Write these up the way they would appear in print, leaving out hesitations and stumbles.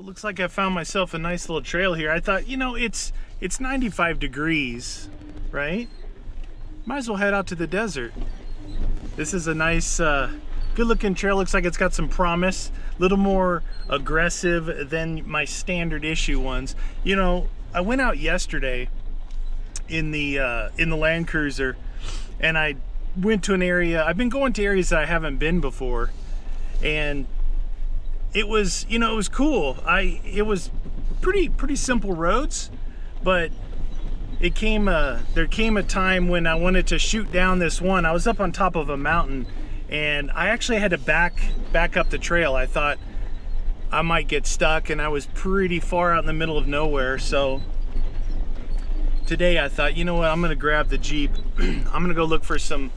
Well, looks like I found myself a nice little trail here. I thought, you know, it's 95 degrees, right? Might as well head out to the desert. This is a nice, good looking trail. Looks like it's got some promise. A little more aggressive than my standard issue ones. You know, I went out yesterday in the Land Cruiser, and I went to an area. I've been going to areas that I haven't been before, and it was, you know, it was cool. It was pretty simple roads, but there came a time when I wanted to shoot down this one. I was up on top of a mountain, and I actually had to back up the trail. I thought I might get stuck, and I was pretty far out in the middle of nowhere. So today I thought, you know what, I'm gonna grab the Jeep. I'm gonna go look for some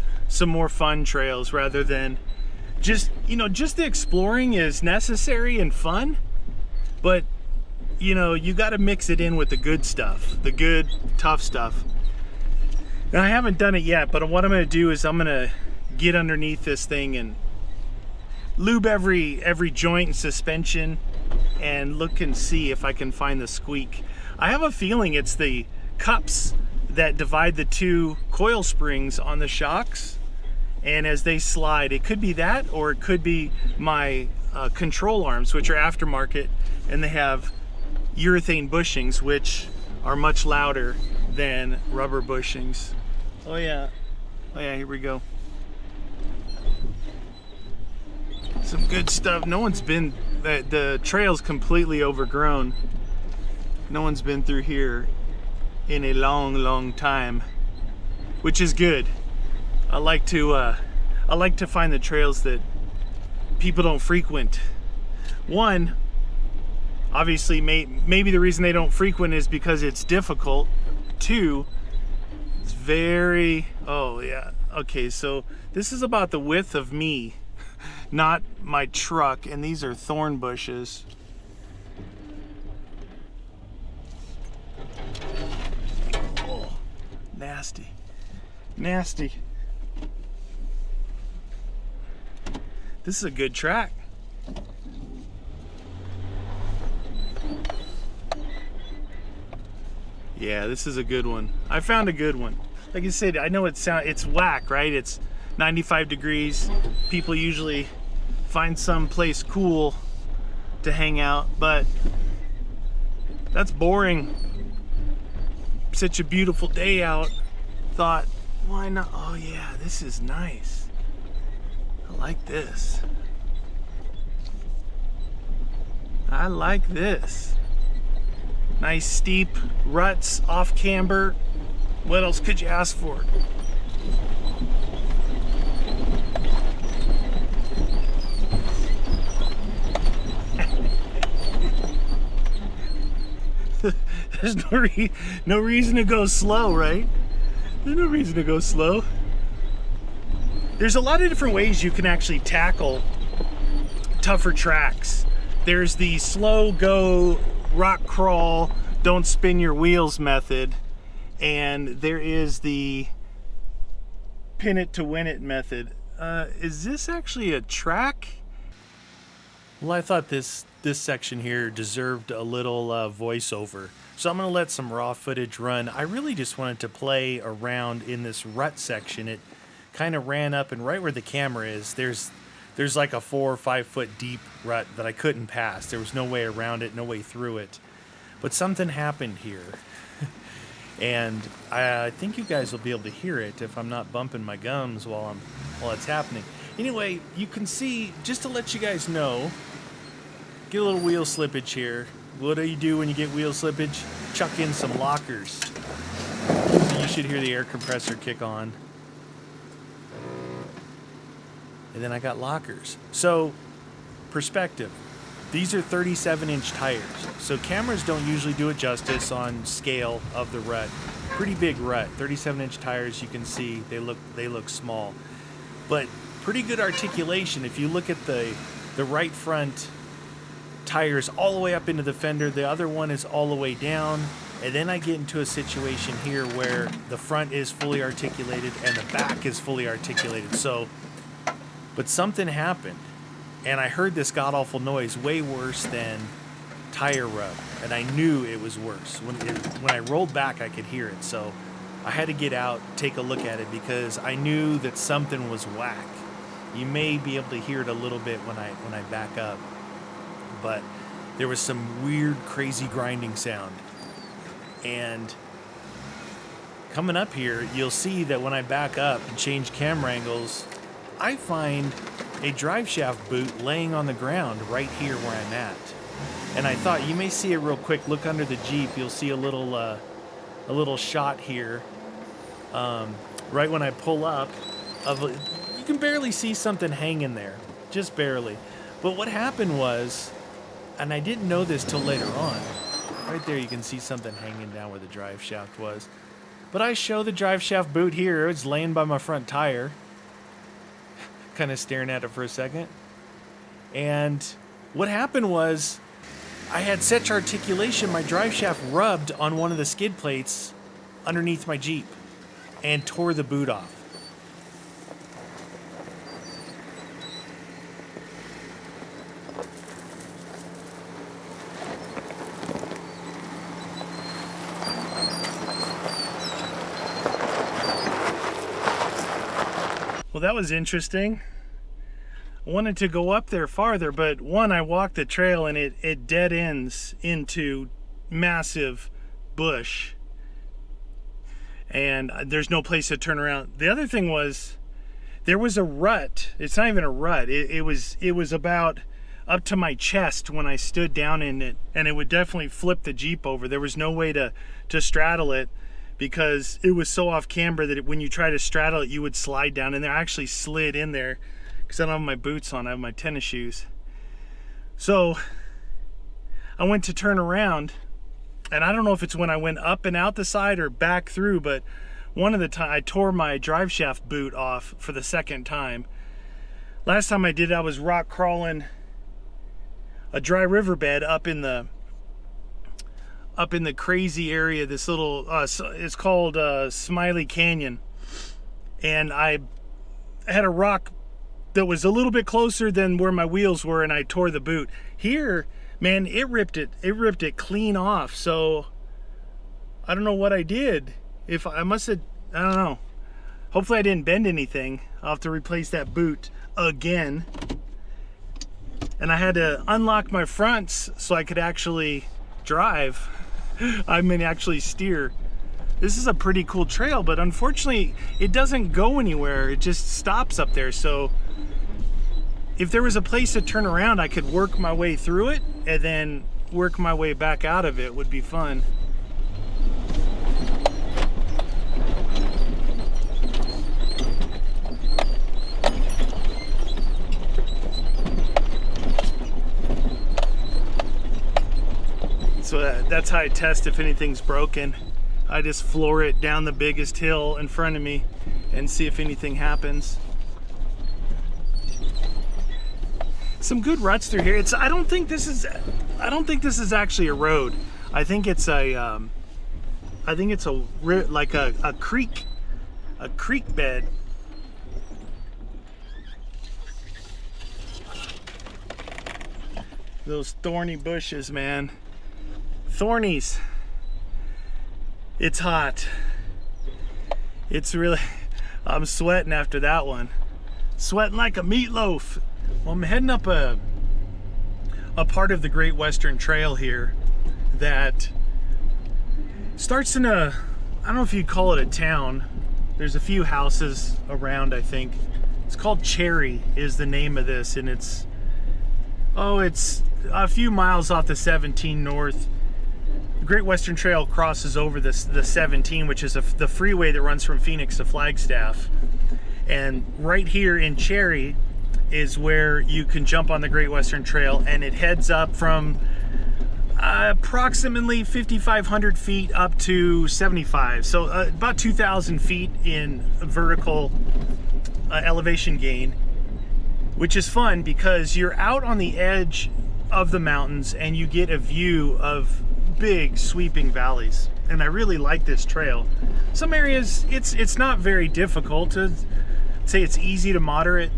more fun trails rather than just, you know, just the exploring is necessary and fun, but you know, you got to mix it in with the good stuff, the good tough stuff. Now, I haven't done it yet, but what I'm going to do is I'm going to get underneath this thing and lube every joint and suspension and look and see if I can find the squeak. I have a feeling it's the cups that divide the two coil springs on the shocks, and as they slide, it could be that, or it could be my control arms, which are aftermarket, and they have urethane bushings, which are much louder than rubber bushings. Oh yeah, here we go. Some good stuff. No one's been, the trail's completely overgrown. No one's been through here in a long time, which is good. I like to find the trails that people don't frequent. One, obviously, maybe the reason they don't frequent is because it's difficult. Two, it's very, oh yeah, okay, so this is about the width of me, not my truck, and these are thorn bushes. Oh, nasty. This is a good track. Yeah, this is a good one. I found a good one. Like I said, I know it's whack, right? It's 95 degrees. People usually find some place cool to hang out, but that's boring. Such a beautiful day out. Thought, why not? Oh yeah, this is nice. I like this. I like this. Nice steep ruts, off camber. What else could you ask for? There's no reason to go slow, right? There's no reason to go slow. There's a lot of different ways you can actually tackle tougher tracks. There's the slow go, rock crawl, don't spin your wheels method, and there is the pin it to win it method. Is this actually a track? Well, I thought this section here deserved a little voiceover, so I'm gonna let some raw footage run. I really just wanted to play around in this rut section. It kind of ran up, and right where the camera is, there's like a 4 or 5 foot deep rut that I couldn't pass. There was no way around it, no way through it. But something happened here. And I think you guys will be able to hear it if I'm not bumping my gums while it's happening. Anyway, you can see, just to let you guys know, get a little wheel slippage here. What do you do when you get wheel slippage? Chuck in some lockers. So you should hear the air compressor kick on. And then I got lockers. So, perspective. These are 37-inch tires. So cameras don't usually do it justice on scale of the rut. Pretty big rut. 37-inch tires, you can see they look small. But pretty good articulation. If you look at the right front tires all the way up into the fender, the other one is all the way down. And then I get into a situation here where the front is fully articulated and the back is fully articulated. But something happened, and I heard this god-awful noise way worse than tire rub, and I knew it was worse. When I rolled back, I could hear it, so I had to get out, take a look at it, because I knew that something was whack. You may be able to hear it a little bit when I back up, but there was some weird, crazy grinding sound. And coming up here, you'll see that when I back up and change camera angles, I find a drive shaft boot laying on the ground right here where I'm at. And I thought, you may see it real quick. Look under the Jeep. You'll see a little shot here. Right when I pull up, you can barely see something hanging there, just barely. But what happened was, and I didn't know this till later on, right there you can see something hanging down where the drive shaft was. But I show the drive shaft boot here. It's laying by my front tire. Kind of staring at it for a second. And what happened was, I had such articulation, my drive shaft rubbed on one of the skid plates underneath my Jeep and tore the boot off. Well, that was interesting. I wanted to go up there farther, but one, I walked the trail and it dead ends into massive bush. And there's no place to turn around. The other thing was, there was a rut. It's not even a rut. It was about up to my chest when I stood down in it, and it would definitely flip the Jeep over. There was no way to straddle it, because it was so off camber that when you try to straddle it, you would slide down in there. I actually slid in there because I don't have my boots on. I have my tennis shoes. So I went to turn around, and I don't know if it's when I went up and out the side or back through, but one of the time I tore my drive shaft boot off for the second time. Last time I did it, I was rock crawling a dry riverbed up in the crazy area, this little it's called Smiley Canyon, and I had a rock that was a little bit closer than where my wheels were, and I tore the boot. Here, man, it ripped it clean off. So I don't know what I did. If I must have, I don't know. Hopefully I didn't bend anything. I'll have to replace that boot again. And I had to unlock my fronts so I could actually drive. I mean, actually steer. This is a pretty cool trail, but unfortunately it doesn't go anywhere. It just stops up there. So if there was a place to turn around, I could work my way through it and then work my way back out of it. Would be fun. So that's how I test if anything's broken. I just floor it down the biggest hill in front of me and see if anything happens. Some good ruts through here. I don't think this is actually a road. I think it's a creek bed. Those thorny bushes, man. Thornies. It's hot. It's really, I'm sweating after that one. Sweating like a meatloaf. Well, I'm heading up a part of the Great Western Trail here that starts in I don't know if you'd call it a town. There's a few houses around, I think. It's called Cherry is the name of this, and it's a few miles off the 17 north. The Great Western Trail crosses over the 17, which is the freeway that runs from Phoenix to Flagstaff. And right here in Cherry is where you can jump on the Great Western Trail, and it heads up from approximately 5,500 feet up to 75. So about 2,000 feet in vertical elevation gain, which is fun because you're out on the edge of the mountains and you get a view of big sweeping valleys. And I really like this trail. Some areas it's not very difficult. To say it's easy to moderate.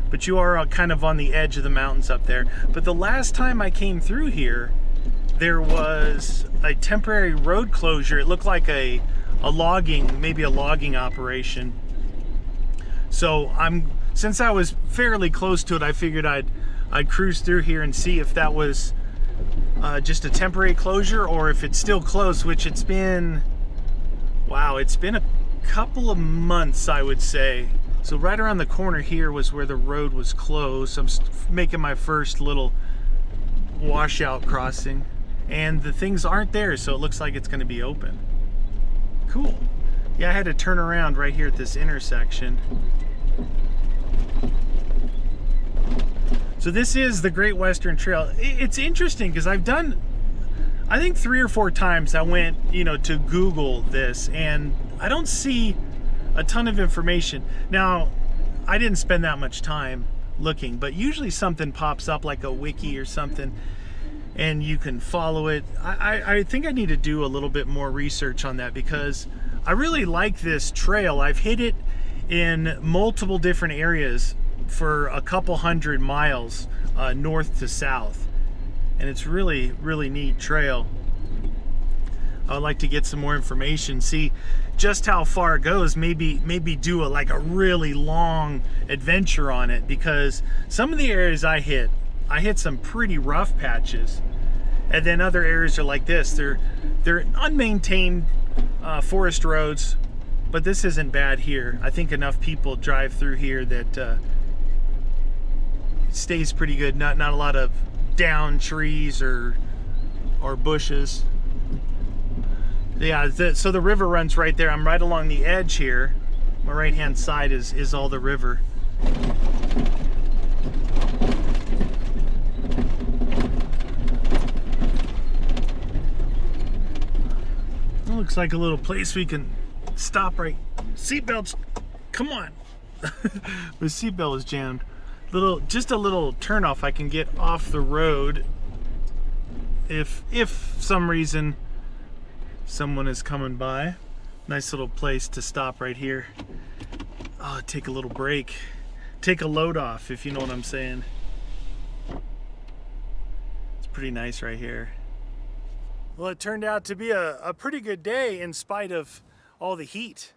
but you are kind of on the edge of the mountains up there. But the last time I came through here, there was a temporary road closure. It looked like maybe a logging operation. So since I was fairly close to it, I figured I'd cruise through here and see if that was just a temporary closure or if it's still closed, which it's been, wow, it's been a couple of months, I would say. So right around the corner here was where the road was closed. I'm making my first little washout crossing, and the things aren't there, so it looks like it's going to be open. Cool. Yeah, I had to turn around right here at this intersection. So this is the Great Western Trail. It's interesting because I've done, I think 3 or 4 times I went, to Google this, and I don't see a ton of information. Now, I didn't spend that much time looking, but usually something pops up like a wiki or something, and you can follow it. I think I need to do a little bit more research on that because I really like this trail. I've hit it in multiple different areas for a couple hundred miles north to south, and it's really, really neat trail. I'd like to get some more information, see just how far it goes, maybe do a really long adventure on it, because some of the areas I hit some pretty rough patches, and then other areas are like this. They're unmaintained forest roads, but this isn't bad here. I think enough people drive through here that it stays pretty good. Not a lot of down trees or bushes. Yeah, so the river runs right there. I'm right along the edge here. My right hand side is all the river. It looks like a little place we can stop right. Seatbelts, come on. The seatbelt is jammed. Just a little turnoff. I can get off the road if some reason someone is coming by. Nice little place to stop right here. Oh, take a little break. Take a load off, if you know what I'm saying. It's pretty nice right here. Well, it turned out to be a pretty good day in spite of all the heat.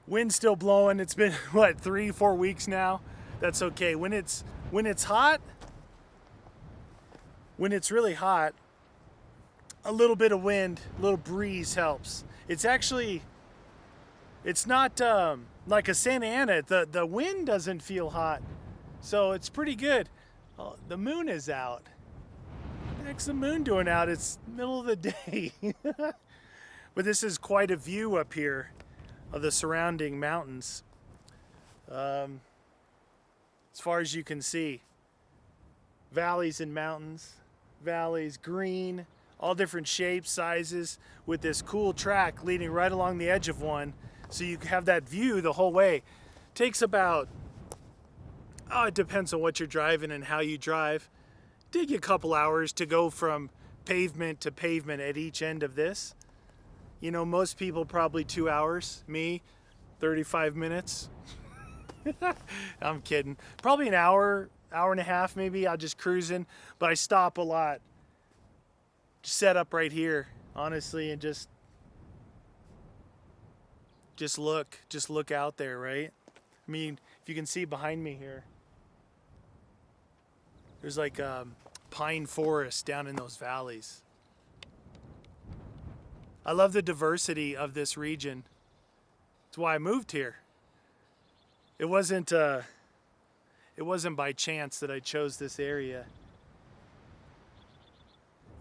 Wind's still blowing. It's been, what, 3-4 weeks now? That's okay. When it's hot, when it's really hot, a little bit of wind, a little breeze helps. It's not like a Santa Ana. The wind doesn't feel hot, so it's pretty good. Oh, the moon is out. What the heck's the moon doing out? It's middle of the day. But this is quite a view up here of the surrounding mountains. As far as you can see, valleys and mountains, valleys, green, all different shapes, sizes, with this cool track leading right along the edge of one, so you have that view the whole way. Takes about, it depends on what you're driving and how you drive. Take you a couple hours to go from pavement to pavement at each end of this. Most people probably 2 hours. Me, 35 minutes. I'm kidding. Probably an hour and a half maybe. I'll just cruising, but I stop a lot. Set up right here, honestly, and just look out there, right? I mean, if you can see behind me here, there's like pine forest down in those valleys. I love the diversity of this region. That's why I moved here. It wasn't by chance that I chose this area.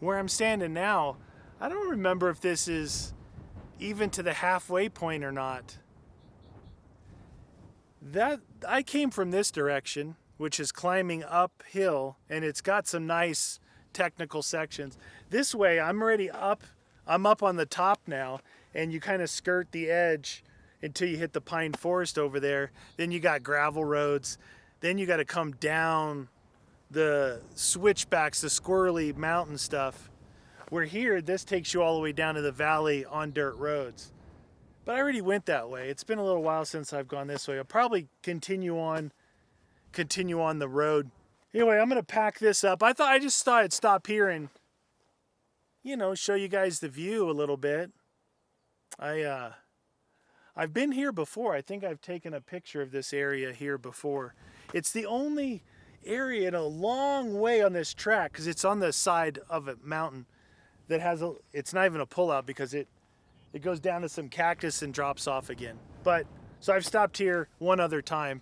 Where I'm standing now, I don't remember if this is even to the halfway point or not. That I came from this direction, which is climbing uphill, and it's got some nice technical sections. This way, I'm already up. I'm up on the top now, and you kind of skirt the edge until you hit the pine forest over there. Then you got gravel roads. Then you got to come down the switchbacks, the squirrely mountain stuff. Where here, this takes you all the way down to the valley on dirt roads. But I already went that way. It's been a little while since I've gone this way. I'll probably continue on continue on the road. Anyway, I'm gonna pack this up. I just thought I'd stop here and, you know, show you guys the view a little bit. I've been here before. I think I've taken a picture of this area here before. It's the only area in a long way on this track, because it's on the side of a mountain that has it's not even a pullout, because it goes down to some cactus and drops off again. But so I've stopped here one other time.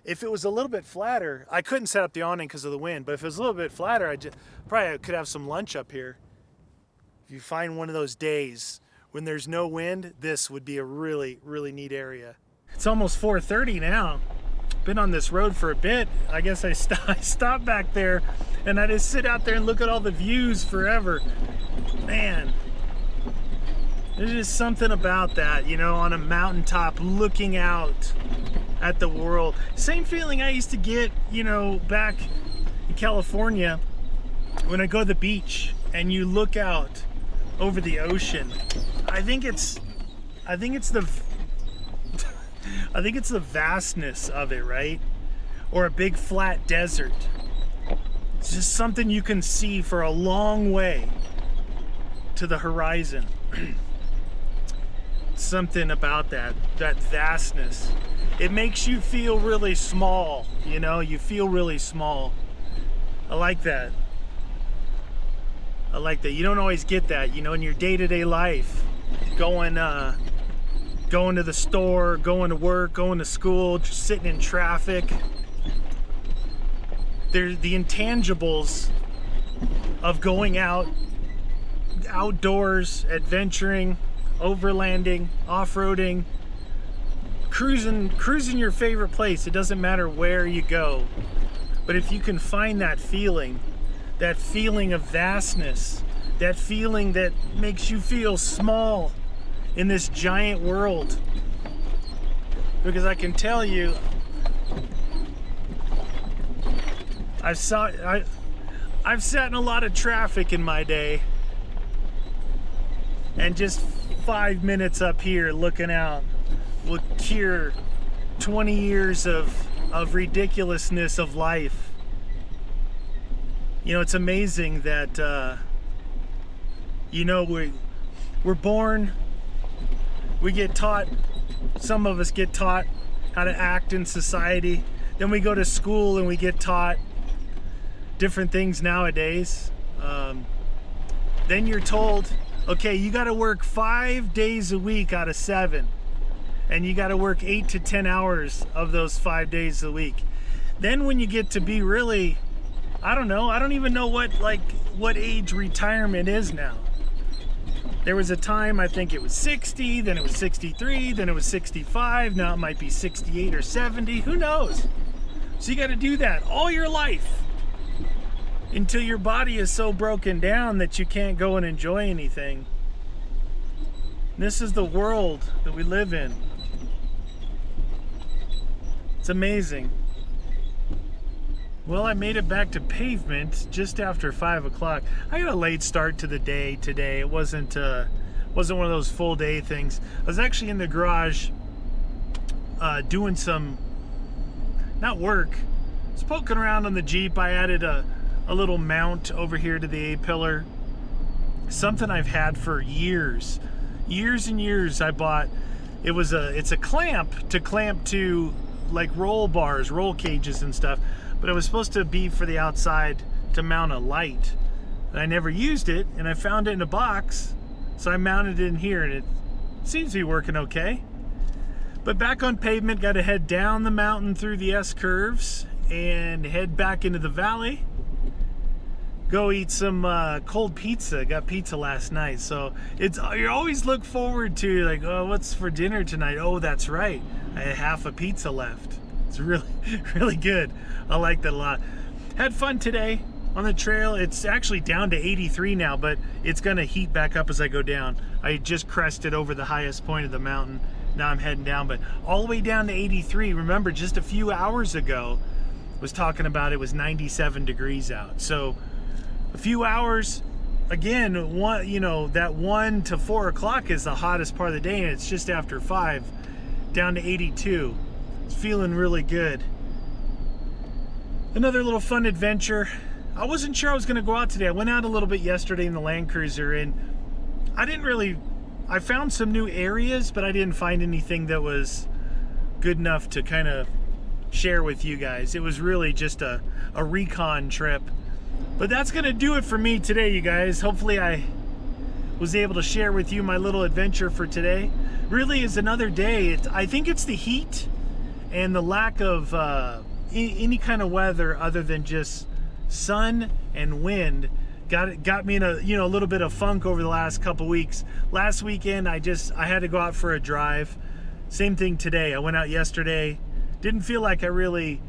If it was a little bit flatter, I couldn't set up the awning because of the wind, but if it was a little bit flatter, I probably could have some lunch up here. If you find one of those days when there's no wind, this would be a really, really neat area. It's almost 4:30 now. Been on this road for a bit. I guess I stopped back there and I just sit out there and look at all the views forever. Man, there's just something about that, you know, on a mountaintop looking out at the world. Same feeling I used to get, you know, back in California when I go to the beach and you look out over the ocean. I think it's the vastness of it, right? Or a big flat desert. It's just something you can see for a long way to the horizon. Something about that vastness. It makes you feel really small, you know, you feel really small. I like that. I like that. You don't always get that, you know, in your day-to-day life. Going to the store, going to work, going to school, just sitting in traffic. There's the intangibles of going out, outdoors, adventuring, overlanding, off-roading, cruising your favorite place. It doesn't matter where you go. But if you can find that feeling of vastness, that feeling that makes you feel small in this giant world. Because I can tell you, I've sat in a lot of traffic in my day, and just 5 minutes up here looking out will cure 20 years of ridiculousness of life. You know, it's amazing that you know, we're born, we get taught, some of us get taught how to act in society. Then we go to school and we get taught different things nowadays. Then you're told, okay, you got to work 5 days a week out of 7. And you got to work 8 to 10 hours of those 5 days a week. Then when you get to be really, I don't know, I don't even know what age retirement is now. There was a time, I think it was 60, then it was 63, then it was 65, now it might be 68 or 70, who knows? So you got to do that all your life until your body is so broken down that you can't go and enjoy anything. This is the world that we live in. It's amazing. Well, I made it back to pavement just after 5 o'clock. I got a late start to the day today. It wasn't one of those full day things. I was actually in the garage doing some, not work, I was poking around on the Jeep. I added a little mount over here to the A-pillar. Something I've had for years and years. I bought, it's a clamp to like roll bars, roll cages and stuff. But it was supposed to be for the outside to mount a light. And I never used it, and I found it in a box, so I mounted it in here, and it seems to be working okay. But back on pavement, got to head down the mountain through the S-curves and head back into the valley. Go eat some cold pizza. Got pizza last night, so you always look forward to, like, oh, what's for dinner tonight? Oh, that's right, I had half a pizza left. It's really, really good. I like that a lot. Had fun today on the trail. It's actually down to 83 now, but it's gonna heat back up as I go down. I just crested over the highest point of the mountain. Now I'm heading down, but all the way down to 83. Remember, just a few hours ago, I was talking about it was 97 degrees out. So a few hours, again, that 1 to 4 o'clock is the hottest part of the day, and it's just after 5, down to 82. It's feeling really good. Another little fun adventure. I wasn't sure I was gonna go out today. I went out a little bit yesterday in the Land Cruiser, and I found some new areas, but I didn't find anything that was good enough to kind of share with you guys. It was really just a recon trip. But that's gonna do it for me today, you guys. Hopefully I was able to share with you my little adventure for today. Really is another day. I think it's the heat and the lack of any kind of weather other than just sun and wind got me in a little bit of funk over the last couple weeks. Last weekend I had to go out for a drive. Same thing today. I went out yesterday. Didn't feel like I really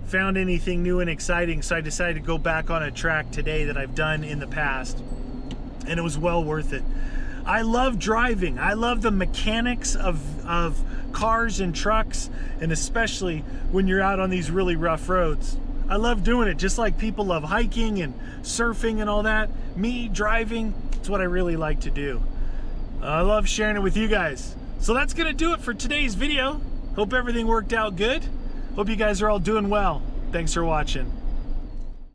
found anything new and exciting, so I decided to go back on a track today that I've done in the past, and it was well worth it. I love driving. I love the mechanics of cars and trucks, and especially when you're out on these really rough roads. I love doing it, just like people love hiking and surfing and all that. Me, driving, it's what I really like to do. I love sharing it with you guys. So that's gonna do it for today's video. Hope everything worked out good. Hope you guys are all doing well. Thanks for watching.